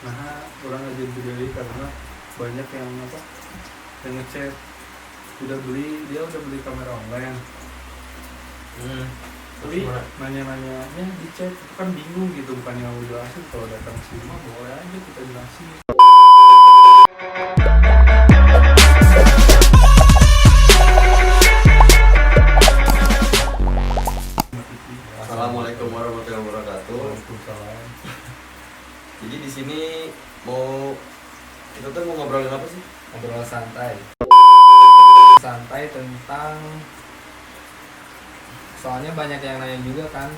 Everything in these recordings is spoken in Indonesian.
Nah, orang aja beli karena banyak yang ngechat dia udah beli kamera online. Tapi nanya-nanya di chat itu kan bingung gitu, bukannya mau jelasin. Kalau datang ke sini mah boleh aja kita jelasin. Assalamualaikum warahmatullahi wabarakatuh. Waalaikumsalam. Jadi di sini kita tuh mau ngobrolin apa sih? Ngobrol santai tentang, soalnya banyak yang nanya juga kan,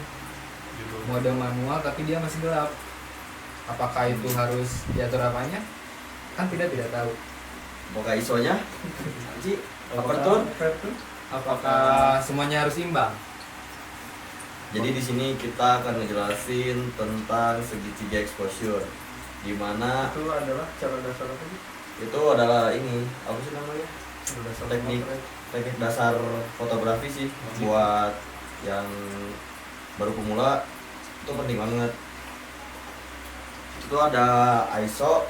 mode manual tapi dia masih gelap, apakah itu harus diatur apanya, kan tidak tahu. Apakah ISO-nya? Ji, aperture? Apakah semuanya harus imbang? Jadi di sini kita akan ngejelasin tentang segitiga exposure, di mana Itu adalah cara dasar apa sih? itu adalah ini apa sih namanya? Cara dasar Teknik dasar fotografi sih. Buat yang baru pemula itu penting banget. Itu ada ISO,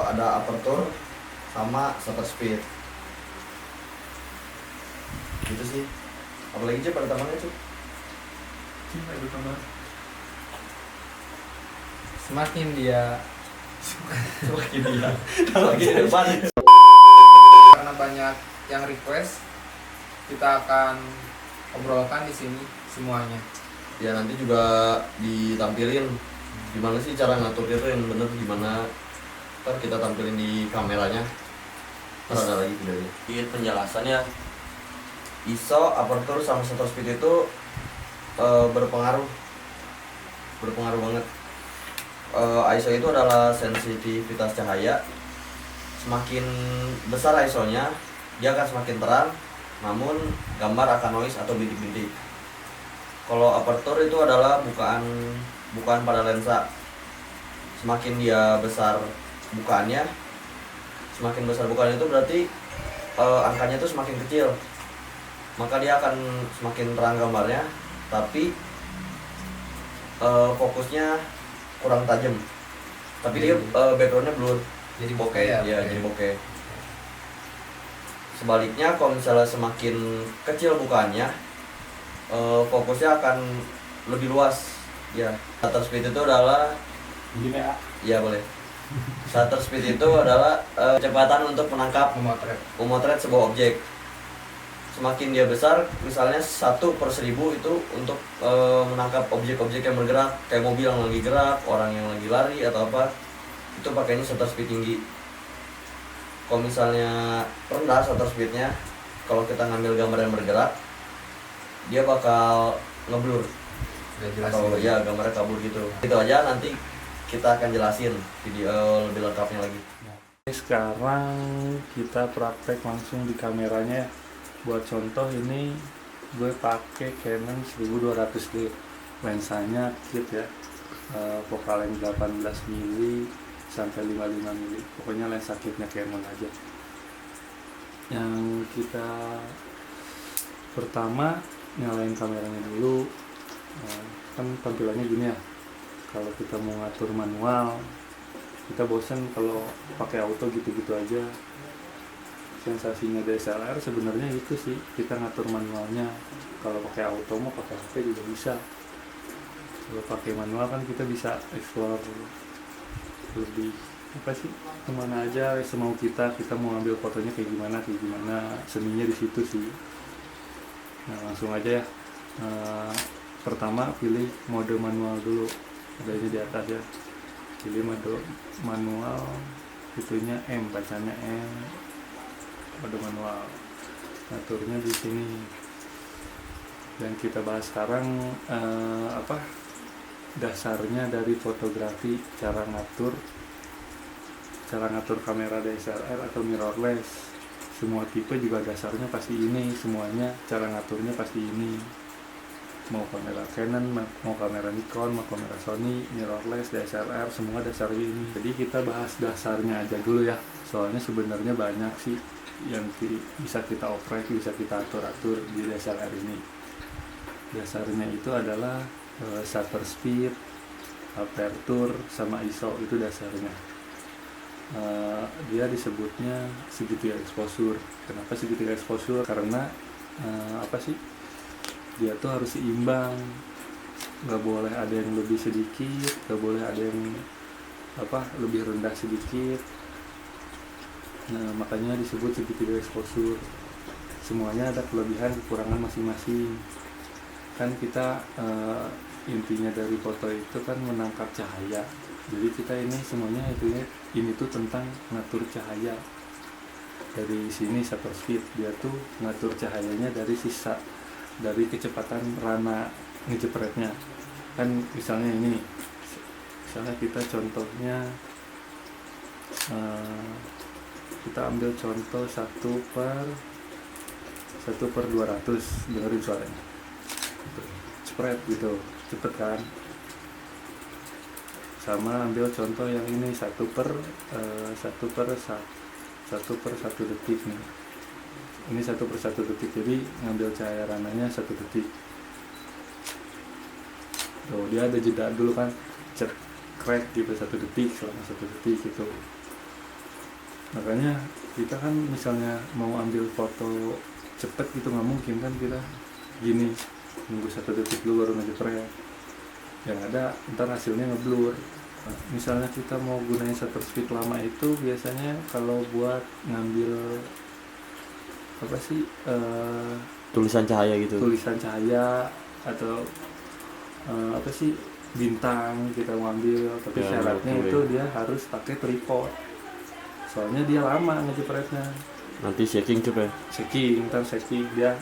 ada aperture, sama shutter speed. Gitu sih. Apalagi Cep, pada tamannya Cep? Cina itu tambah. Semakin dia Semakin dia semakin depan. karena banyak yang request, kita akan obrolkan di sini semuanya. Ya nanti juga ditampilin gimana sih cara ngaturnya tuh yang bener gimana. Ntar kita tampilin di kameranya. Ntar ada lagi videonya. Di penjelasannya, ISO, aperture, sama shutter speed itu berpengaruh banget. ISO itu adalah sensitivitas cahaya. Semakin besar ISO-nya, dia akan semakin terang, namun gambar akan noise atau bintik-bintik. Kalau aperture itu adalah bukaan pada lensa. Semakin dia besar bukaannya, semakin besar bukaan itu berarti angkanya itu semakin kecil, maka dia akan semakin terang gambarnya, tapi fokusnya kurang tajam, tapi dia backgroundnya blur, Jadi bokeh ya, jadi bokeh. Sebaliknya kalau misalnya semakin kecil bukaannya, fokusnya akan lebih luas ya. Shutter speed itu adalah Begini ya. ya boleh. Shutter speed itu adalah kecepatan untuk memotret sebuah objek. Semakin dia besar, misalnya 1/1000 itu untuk menangkap objek-objek yang bergerak, kayak mobil yang lagi gerak, orang yang lagi lari atau apa, itu pakainya shutter speed tinggi. Kalau misalnya rendah shutter speednya, kalau kita ngambil gambar yang bergerak, dia bakal ngeblur atau ya gambarnya kabur gitu. Itu aja, nanti kita akan jelasin video lebih lengkapnya lagi. Sekarang kita praktek langsung di kameranya. Buat contoh ini gue pakai Canon 1200D, lensanya kit ya, focal length 18 mili sampai 55 mili, pokoknya lensa kitnya Canon aja. Yang kita pertama nyalain kameranya dulu. Kan tampilannya gini ya, kalau kita mau ngatur manual kita bosen kalau pakai auto gitu-gitu aja. Sensasinya DSLR sebenarnya itu sih, kita ngatur manualnya. Kalau pakai auto mau pakai HP juga bisa. Kalau pakai manual kan kita bisa explore lebih kemana aja semau kita mau ambil fotonya kayak gimana seninya di situ sih. Nah langsung aja ya. Pertama pilih mode manual dulu, adanya di atas ya. Pilih mode manual, itunya M, bacanya M. Mode manual, ngaturnya di sini. Dan kita bahas sekarang dasarnya dari fotografi, cara ngatur kamera DSLR atau mirrorless. Semua tipe juga dasarnya pasti ini, semuanya cara ngaturnya pasti ini. Mau kamera Canon, mau kamera Nikon, mau kamera Sony, mirrorless, DSLR, semua dasarnya ini. Jadi kita bahas dasarnya aja dulu ya, soalnya sebenarnya banyak sih yang bisa kita oprek, bisa kita atur-atur di DSLR ini. Dasarnya itu adalah shutter speed, aperture sama ISO itu dasarnya. Dia disebutnya segitiga exposure. Kenapa segitiga exposure? Karena dia tuh harus seimbang, nggak boleh ada yang lebih sedikit, nggak boleh ada yang lebih rendah sedikit. Nah, makanya disebut segitiga exposure. Semuanya ada kelebihan kekurangan masing-masing. Kan kita intinya dari foto itu kan menangkap cahaya. Jadi kita ini semuanya ini tuh tentang ngatur cahaya. Dari sini shutter speed, dia tuh ngatur cahayanya dari kecepatan rana ngejepretnya. Kan misalnya kita contohnya kita ambil contoh 1/200, dengerin suaranya spread gitu, cepet kan. Sama ambil contoh yang ini 1/1 detik nih. Ini 1/1 detik, jadi ngambil cahaya rananya 1 detik. Tuh, dia ada jeda dulu kan, crack gitu 1 detik, selama 1 detik gitu. Makanya kita kan misalnya mau ambil foto cepet gitu nggak mungkin kan kita gini nunggu 1 detik dulu baru ngejepret. Yang ada ntar hasilnya ngeblur. Misalnya kita mau gunain shutter speed lama itu biasanya kalau buat ngambil tulisan cahaya gitu, tulisan cahaya atau bintang kita ngambil, tapi ya, syaratnya okay. itu dia harus pakai tripod, soalnya dia lama ngejepretnya. Nanti shaking coba ntar shaking dia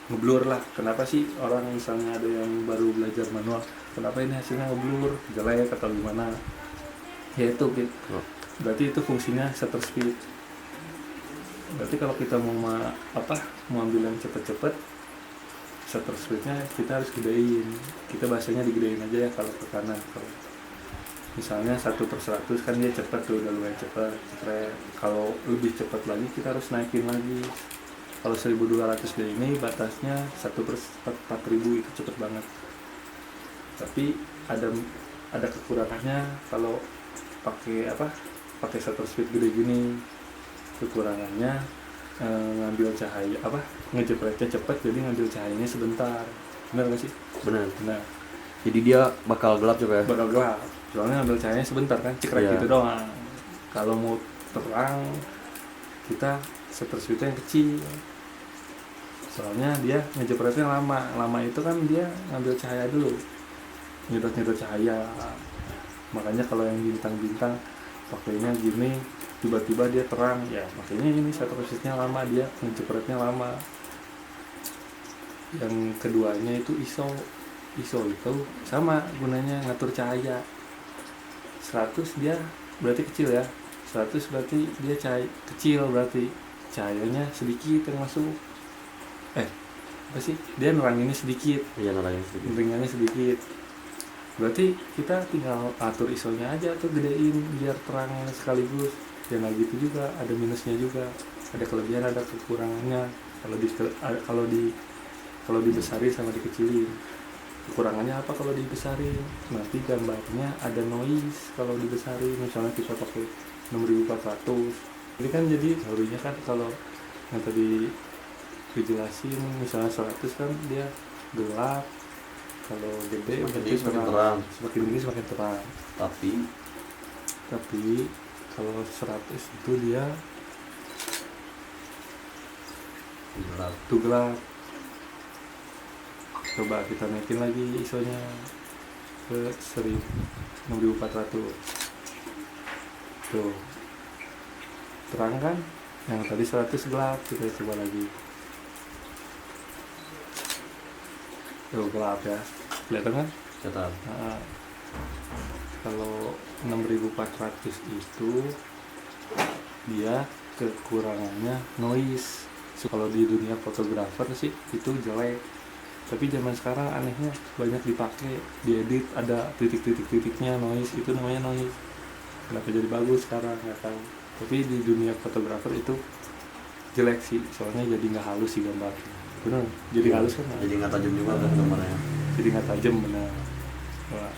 ngeblur lah. Kenapa sih orang misalnya ada yang baru belajar manual, kenapa ini hasilnya ngeblur, jelek atau gimana ya itu gitu. Berarti itu fungsinya shutter speed. Berarti kalau kita mau ambil yang cepet-cepet, shutter speednya kita harus gedein. Kita bahasanya digedein aja ya kalau ke kanan. Kalau misalnya 1/100 kan dia cepat tuh, udah lumayan cepat. Kalau lebih cepat lagi kita harus naikin lagi. Kalau 1200 ini batasnya 1/4000, itu cepet banget. Tapi ada kekurangannya kalau pakai shutter speed gede gini. Kekurangannya ngambil cahaya ngejepretnya cepat, jadi ngambil cahayanya sebentar. Benar nggak sih? benar. Nah, Jadi dia bakal gelap coba ya. bakal gelap. Soalnya ngambil cahayanya sebentar kan, cekrek Iya. gitu doang. Kalau mau terang, kita shutter speednya yang kecil. Soalnya dia ngejepretnya lama. Lama itu kan dia ngambil cahaya dulu, nyedot cahaya. Makanya kalau yang bintang-bintang pakainya gini, tiba-tiba dia terang ya, makanya ini shutter speednya lama, dia ngejepretnya lama. Yang keduanya itu ISO itu sama gunanya ngatur cahaya. 100 dia berarti kecil ya, 100 berarti dia kecil, berarti cahayanya sedikit yang masuk. Dia neranginnya sedikit, Iya, nerangin sedikit. ringannya sedikit. Berarti kita tinggal atur ISO-nya aja tuh, gedein biar terang sekaligus. Dan lagi itu juga ada minusnya juga, ada kelebihan ada kekurangannya. Kalau dibesarin sama dikecilin. Kekurangannya apa kalau dibesarin? Nanti gambarnya ada noise kalau dibesarin. Misalnya kita pakai 6400. Ini kan jadi teorinya kan kalau yang tadi dijelasin, misalnya 100 kan dia gelap, kalau gede Semakin berarti tinggi semakin terang. semakin tinggi semakin terang. Tapi kalau 100 itu dia gelap. Coba kita naikin lagi ISO-nya ke 6400. Tuh, terang kan? Yang tadi 100 gelap, kita coba lagi. Tuh, gelap ya, kelihatan kan? Kelihatan. Nah, kalau 6400 itu dia kekurangannya noise. Kalau di dunia fotografer sih itu jelek, tapi zaman sekarang anehnya banyak dipakai, diedit ada titik-titiknya noise, itu namanya noise. Kenapa jadi bagus sekarang nggak tahu, tapi di dunia fotografer itu jelek sih, soalnya jadi nggak halus sih gambar. Bener, jadi halus kan? Jadi nggak tajam juga kan gambarnya. Jadi nggak tajam, benar. Wah,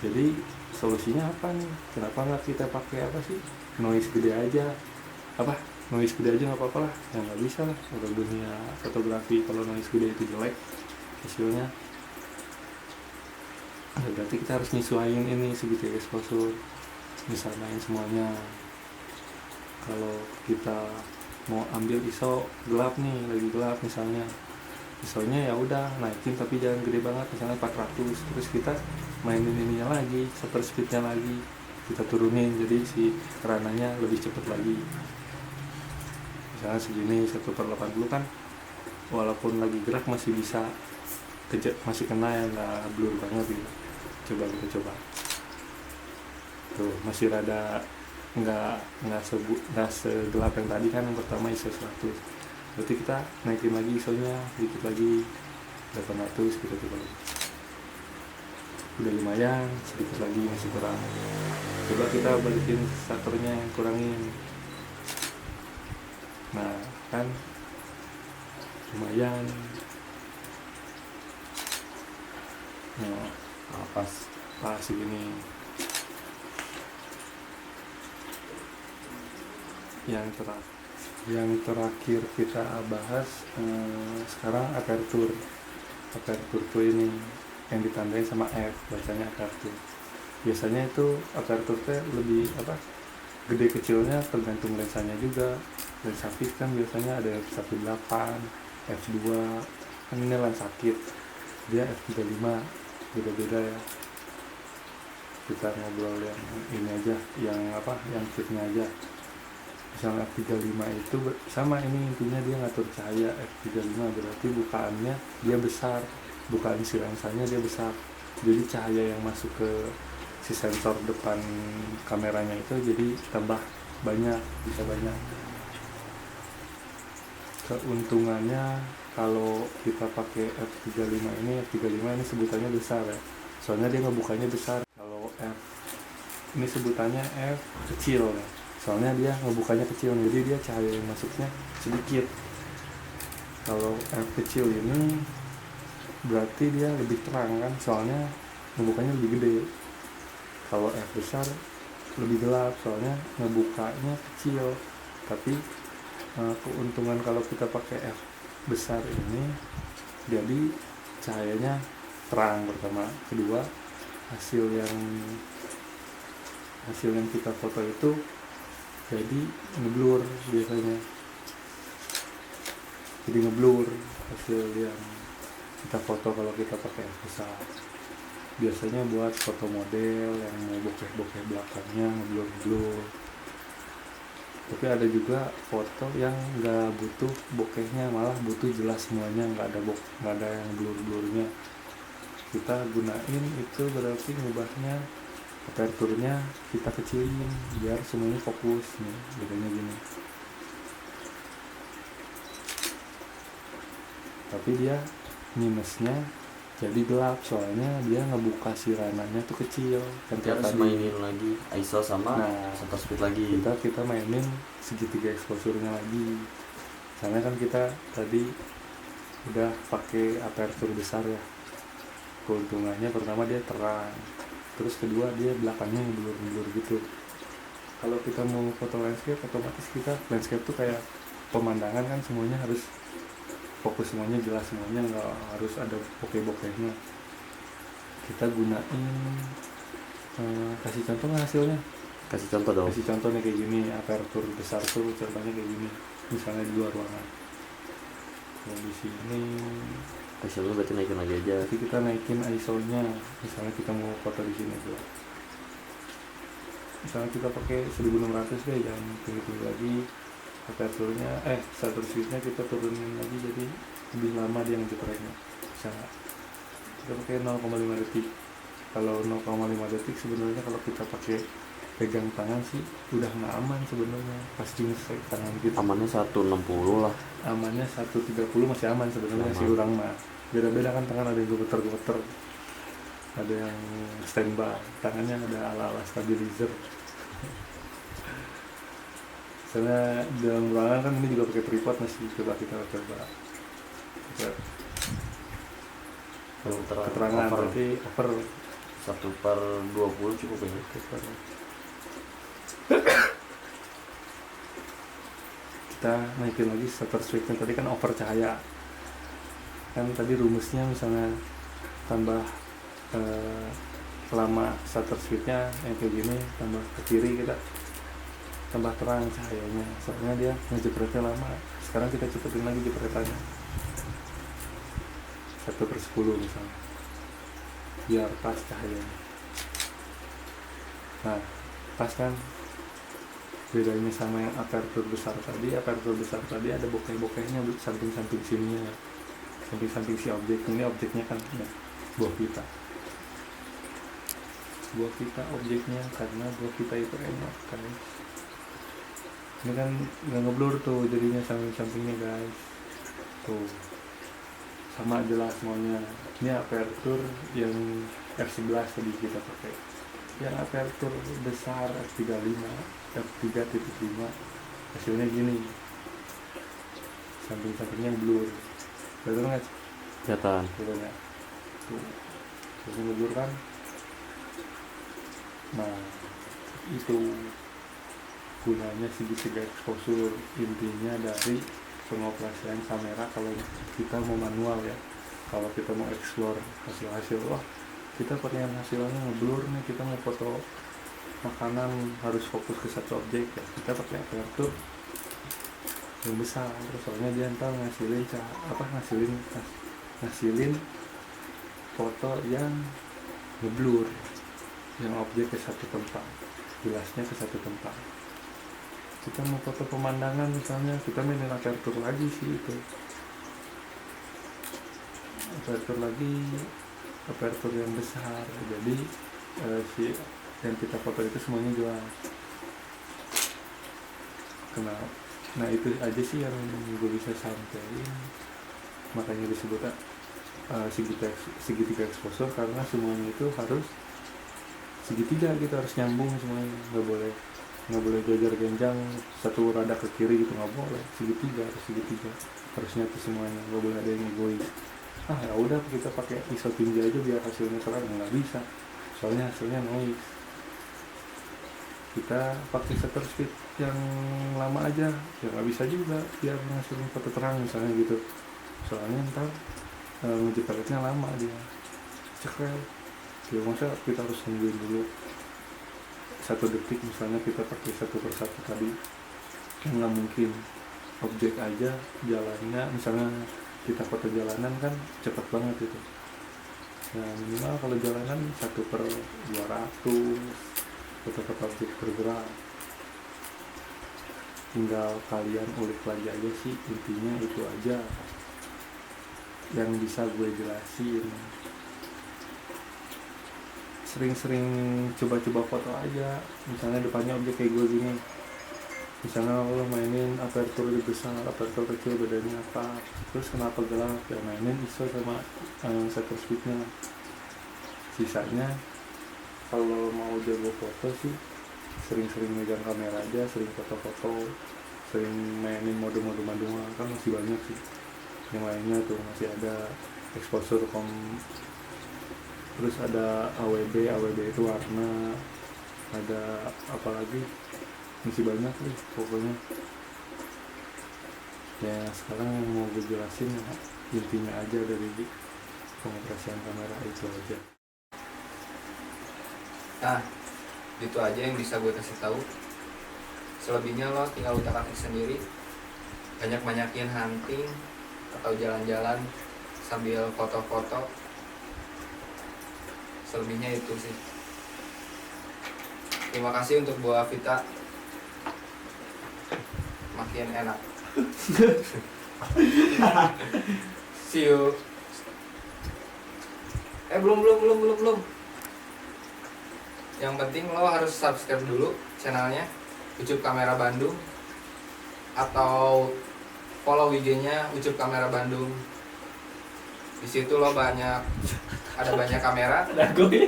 Jadi solusinya apa nih? Kenapa nggak kita pakai apa sih, noise gede aja? Noise gede aja nggak apa-apa lah. Ya nggak bisa lah untuk dunia fotografi, kalau noise gede itu jelek hasilnya. Berarti kita harus nyesuaiin ini segitiga exposure, disamain semuanya. Kalau kita mau ambil ISO gelap nih, lagi gelap misalnya, ISO-nya ya udah naikin tapi jangan gede banget, misalnya 400. Terus kita mainin ininya lagi, shutter speed-nya lagi kita turunin, jadi si rananya lebih cepat lagi. Misalnya segini 1/80 kan, walaupun lagi gerak masih bisa masih kena ya, nggak blur banget gitu. Kita coba tuh, masih rada nggak segelap yang tadi kan, yang pertama ISO 100. Berarti kita naikin lagi ISO-nya dikit lagi, 800, kita coba lagi. Udah lumayan, sedikit lagi masih kurang. Coba kita balikin shutternya, kurangin. Nah kan lumayan. Nah, pas segini. Yang terakhir kita bahas sekarang aperture tuh ini yang ditandai sama F, bacanya aperture. Biasanya itu aperture lebih gede kecilnya tergantung lensanya juga. Lensa fix kan biasanya ada f1.8, f2, kan ini lensa kit, dia f35, beda-beda ya. Kita ngobrol yang ini aja, yang kitnya aja. Misalnya F35 itu sama, ini intinya dia ngatur cahaya. F35 berarti bukaannya dia besar, bukaan si lensanya dia besar, jadi cahaya yang masuk ke si sensor depan kameranya itu jadi tambah banyak, bisa banyak. Keuntungannya kalau kita pakai F35 ini sebutannya besar ya, soalnya dia ngebukanya besar. Kalau F ini sebutannya F kecil ya, soalnya dia ngebukanya kecil, jadi dia cahaya yang masuknya sedikit. Kalau F kecil ini berarti dia lebih terang kan, soalnya ngebukanya lebih gede. Kalau F besar lebih gelap, soalnya ngebukanya kecil. Tapi keuntungan kalau kita pakai F besar ini, jadi cahayanya terang pertama. Kedua, hasil yang kita foto itu jadi ngeblur biasanya, jadi ngeblur hasil yang kita foto kalau kita pakai F besar. Biasanya buat foto model yang mau bokeh belakangnya ngeblur. Tapi ada juga foto yang nggak butuh bokehnya, malah butuh jelas semuanya, nggak ada yang blur-blurnya. Kita gunain itu berarti ngubahnya aperturnya kita kecilin biar semuanya fokus nih, bedanya gini. Tapi dia minusnya jadi gelap, soalnya dia ngebuka si rananya tuh kecil kan. Kita harus mainin lagi ISO sama shutter speed lagi. Kita mainin segitiga exposure-nya lagi, karena kan kita tadi udah pakai aperture besar ya. Keuntungannya pertama dia terang, terus kedua dia belakangnya blur gitu. Kalau kita mau foto landscape, otomatis kita landscape tuh kayak pemandangan kan, semuanya harus fokus, semuanya jelas, semuanya nggak harus ada bokeh-bokehnya. Kita gunain kasih contoh nggak hasilnya? Kasih contoh dong. Kasih contoh nih kayak gini, aperture besar tuh contohnya kayak gini, misalnya di luar ruangan. Nah, di sini hasilnya berarti naikin lagi aja. Jadi kita naikin ISO-nya, misalnya kita mau foto di sini tuh. Misalnya kita pakai 1600 deh, jangan tinggi-tinggi lagi. Aperturnya shutter speed-nya kita turunin lagi, jadi lebih lama dia ngejetreknya. Misalnya kita pakai 0,5 detik. Kalau 0,5 detik sebenarnya kalau kita pakai pegang tangan sih udah nggak aman sebenarnya, pasti nyesek tangan gitu. Amannya 160 lah. Amannya 130 masih aman sebenarnya, si orang mah. Beda-beda kan tangan, ada yang gemeter-gemeter, ada yang standby, tangannya ada ala-ala stabilizer. Misalnya dalam ruangan kan ini juga pakai tripod, masih coba kita coba. Keterangan over. berarti over 1/20 cukup ya. Kita naikin lagi shutter speednya. Tadi kan over cahaya kan, tadi rumusnya misalnya tambah lama shutter speednya yang kayak gini, tambah ke kiri kita tambah terang cahayanya, soalnya dia ngejepretnya lama. Sekarang kita cepetin lagi jepretannya 1/10 misalnya, biar pas cahayanya. Nah pas kan. Bedanya sama yang aperture besar tadi ada bokeh-bokehnya samping-samping sininya, samping-samping si objek. Ini objeknya kan ya, buah kita objeknya, karena buah kita itu enak kan. Ini kan nggak ngeblur tuh jadinya samping-sampingnya guys, tuh sama jelas semuanya. Ini aperture yang f11 tadi kita pakai, yang aperture besar f35 f3.5 hasilnya gini, samping-sampingnya blur, kelihatan nggak? Kelihatan. Kelihatan tuh, hasilnya blur kan. Nah itu gunanya segitiga exposure, intinya dari pengoperasian kamera kalau kita mau manual ya. Kalau kita mau explore hasil-hasil, wah kita pengen hasilnya ngeblur nih, kita mau foto makanan harus fokus ke satu objek ya, kita pakai aperture yang besar, soalnya dia ntar ngasilin foto yang ngeblur, yang objek ke satu tempat, jelasnya ke satu tempat. Kita mau foto pemandangan misalnya, kita mainin aperture lagi sih, itu aperture yang besar, jadi si yang kita foto itu semuanya jelas. Nah itu aja sih yang gue bisa sampaikan, makanya disebut segitiga exposure, karena semuanya itu harus segitiga, kita harus nyambung semuanya, nggak boleh jajar genjang satu rada ke kiri gitu, nggak boleh. Segitiga harus nyatu semuanya, nggak boleh ada yang egois. Ya udah kita pakai ISO tinggi aja biar hasilnya terang, nggak bisa, soalnya hasilnya noise. Kita pakai shutter speed yang lama aja ya nggak bisa juga biar menghasilkan foto terang misalnya gitu, soalnya ntar ngejepretnya lama dia cekrel ya. Masa kita harus nungguin dulu 1 detik misalnya, kita pakai 1/1 tadi kan nggak mungkin. Objek aja jalannya, misalnya kita foto jalanan kan cepet banget itu ya, minimal kalau jalanan 1/200 foto-foto objek bergerak. Tinggal kalian ulik lagi aja sih, intinya itu aja yang bisa gue jelasin. Sering-sering coba-coba foto aja, misalnya depannya objek kayak gue gini, misalnya lo mainin aperture besar, aperture kecil, bedanya apa, terus kenapa gelap ya, mainin ISO sama shutter speednya. Sisanya kalau mau jago foto sih sering-sering megang kamera aja, sering foto-foto, sering mainin mode-mode manual, kan masih banyak sih yang lainnya tuh, masih ada exposure terus ada AWB itu warna, ada apa lagi, masih banyak nih pokoknya ya. Sekarang yang mau gue jelasin intinya aja dari pengoperasian kamera itu aja. Nah, itu aja yang bisa gue kasih tahu. Selebihnya lo tinggal utak-atik sendiri, banyak-banyakin hunting atau jalan-jalan sambil foto-foto. Selebihnya itu sih. Terima kasih untuk Bu Afita, makin enak. See you. Belum. Yang penting lo harus subscribe dulu channelnya Ucup Kamera Bandung, atau follow IG-nya Ucup Kamera Bandung. Di situ lo ada banyak kamera, Ada gue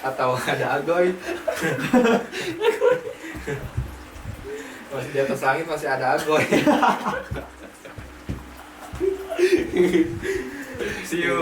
atau ada Agoy. Masih di atas langit masih ada Agoy. See you.